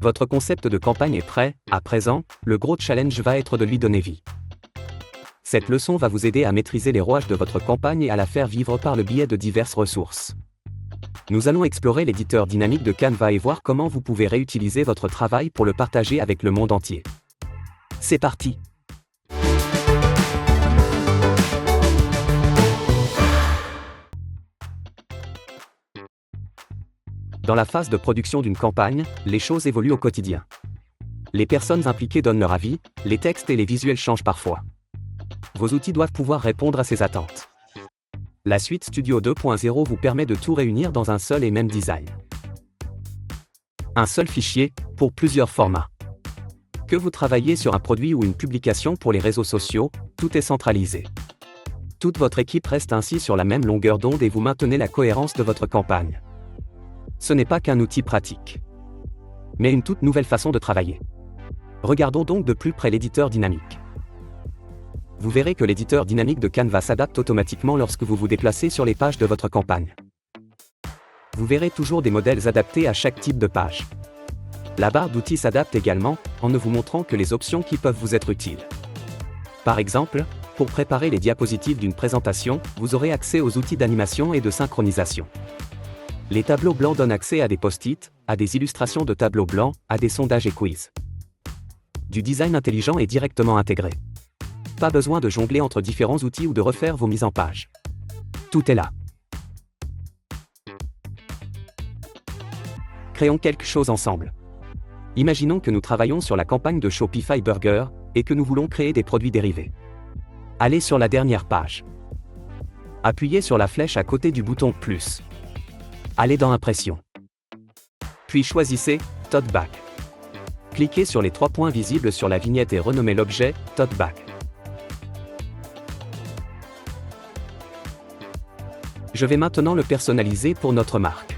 Votre concept de campagne est prêt, à présent, le gros challenge va être de lui donner vie. Cette leçon va vous aider à maîtriser les rouages de votre campagne et à la faire vivre par le biais de diverses ressources. Nous allons explorer l'éditeur dynamique de Canva et voir comment vous pouvez réutiliser votre travail pour le partager avec le monde entier. C'est parti! Dans la phase de production d'une campagne, les choses évoluent au quotidien. Les personnes impliquées donnent leur avis, les textes et les visuels changent parfois. Vos outils doivent pouvoir répondre à ces attentes. La suite Studio 2.0 vous permet de tout réunir dans un seul et même design. Un seul fichier, pour plusieurs formats. Que vous travaillez sur un produit ou une publication pour les réseaux sociaux, tout est centralisé. Toute votre équipe reste ainsi sur la même longueur d'onde et vous maintenez la cohérence de votre campagne. Ce n'est pas qu'un outil pratique, mais une toute nouvelle façon de travailler. Regardons donc de plus près l'éditeur dynamique. Vous verrez que l'éditeur dynamique de Canva s'adapte automatiquement lorsque vous vous déplacez sur les pages de votre campagne. Vous verrez toujours des modèles adaptés à chaque type de page. La barre d'outils s'adapte également, en ne vous montrant que les options qui peuvent vous être utiles. Par exemple, pour préparer les diapositives d'une présentation, vous aurez accès aux outils d'animation et de synchronisation. Les tableaux blancs donnent accès à des post-it, à des illustrations de tableaux blancs, à des sondages et quiz. Du design intelligent est directement intégré. Pas besoin de jongler entre différents outils ou de refaire vos mises en page. Tout est là. Créons quelque chose ensemble. Imaginons que nous travaillons sur la campagne de Shopify Burger, et que nous voulons créer des produits dérivés. Allez sur la dernière page. Appuyez sur la flèche à côté du bouton plus. Allez dans Impression. Puis choisissez Tote Bag. Cliquez sur les 3 points visibles sur la vignette et renommez l'objet Tote Bag. Je vais maintenant le personnaliser pour notre marque.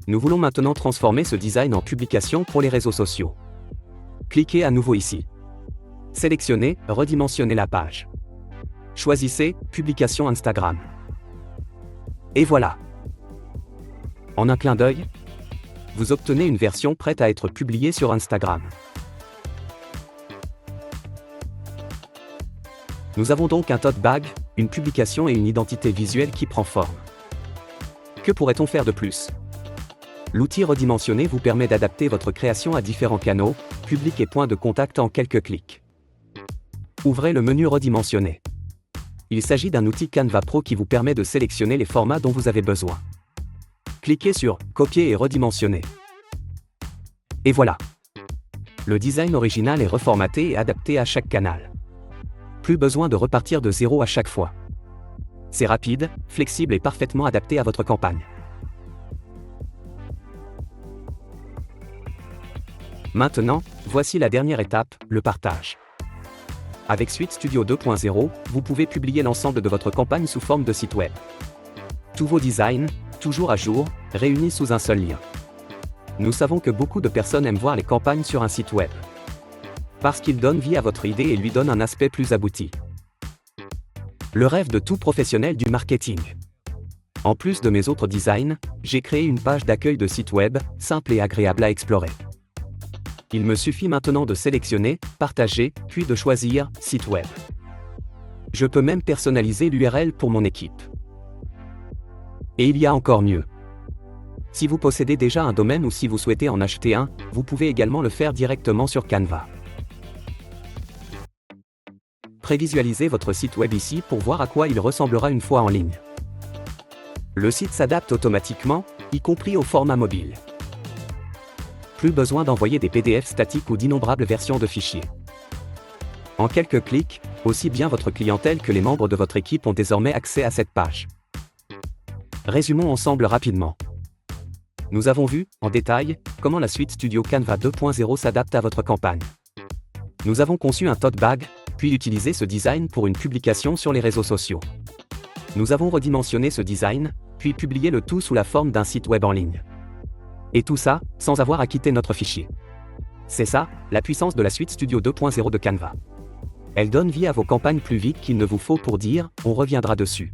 Nous voulons maintenant transformer ce design en publication pour les réseaux sociaux. Cliquez à nouveau ici. Sélectionnez, redimensionnez la page. Choisissez Publication Instagram. Et voilà. En un clin d'œil, vous obtenez une version prête à être publiée sur Instagram. Nous avons donc un tote bag, une publication et une identité visuelle qui prend forme. Que pourrait-on faire de plus ? L'outil redimensionné vous permet d'adapter votre création à différents canaux, publics et points de contact en quelques clics. Ouvrez le menu redimensionné. Il s'agit d'un outil Canva Pro qui vous permet de sélectionner les formats dont vous avez besoin. Cliquez sur « Copier et redimensionner ». Et voilà. Le design original est reformaté et adapté à chaque canal. Plus besoin de repartir de zéro à chaque fois. C'est rapide, flexible et parfaitement adapté à votre campagne. Maintenant, voici la dernière étape, le partage. Avec Suite Studio 2.0, vous pouvez publier l'ensemble de votre campagne sous forme de site web. Tous vos designs, toujours à jour, réunis sous un seul lien. Nous savons que beaucoup de personnes aiment voir les campagnes sur un site web. Parce qu'il donne vie à votre idée et lui donne un aspect plus abouti. Le rêve de tout professionnel du marketing. En plus de mes autres designs, j'ai créé une page d'accueil de site web, simple et agréable à explorer. Il me suffit maintenant de sélectionner, partager, puis de choisir « Site web ». Je peux même personnaliser l'URL pour mon équipe. Et il y a encore mieux. Si vous possédez déjà un domaine ou si vous souhaitez en acheter un, vous pouvez également le faire directement sur Canva. Prévisualisez votre site web ici pour voir à quoi il ressemblera une fois en ligne. Le site s'adapte automatiquement, y compris au format mobile. Plus besoin d'envoyer des PDF statiques ou d'innombrables versions de fichiers. En quelques clics, aussi bien votre clientèle que les membres de votre équipe ont désormais accès à cette page. Résumons ensemble rapidement. Nous avons vu, en détail, comment la suite Studio Canva 2.0 s'adapte à votre campagne. Nous avons conçu un tote bag, puis utilisé ce design pour une publication sur les réseaux sociaux. Nous avons redimensionné ce design, puis publié le tout sous la forme d'un site web en ligne. Et tout ça, sans avoir à quitter notre fichier. C'est ça, la puissance de la suite Studio 2.0 de Canva. Elle donne vie à vos campagnes plus vite qu'il ne vous faut pour dire « on reviendra dessus ».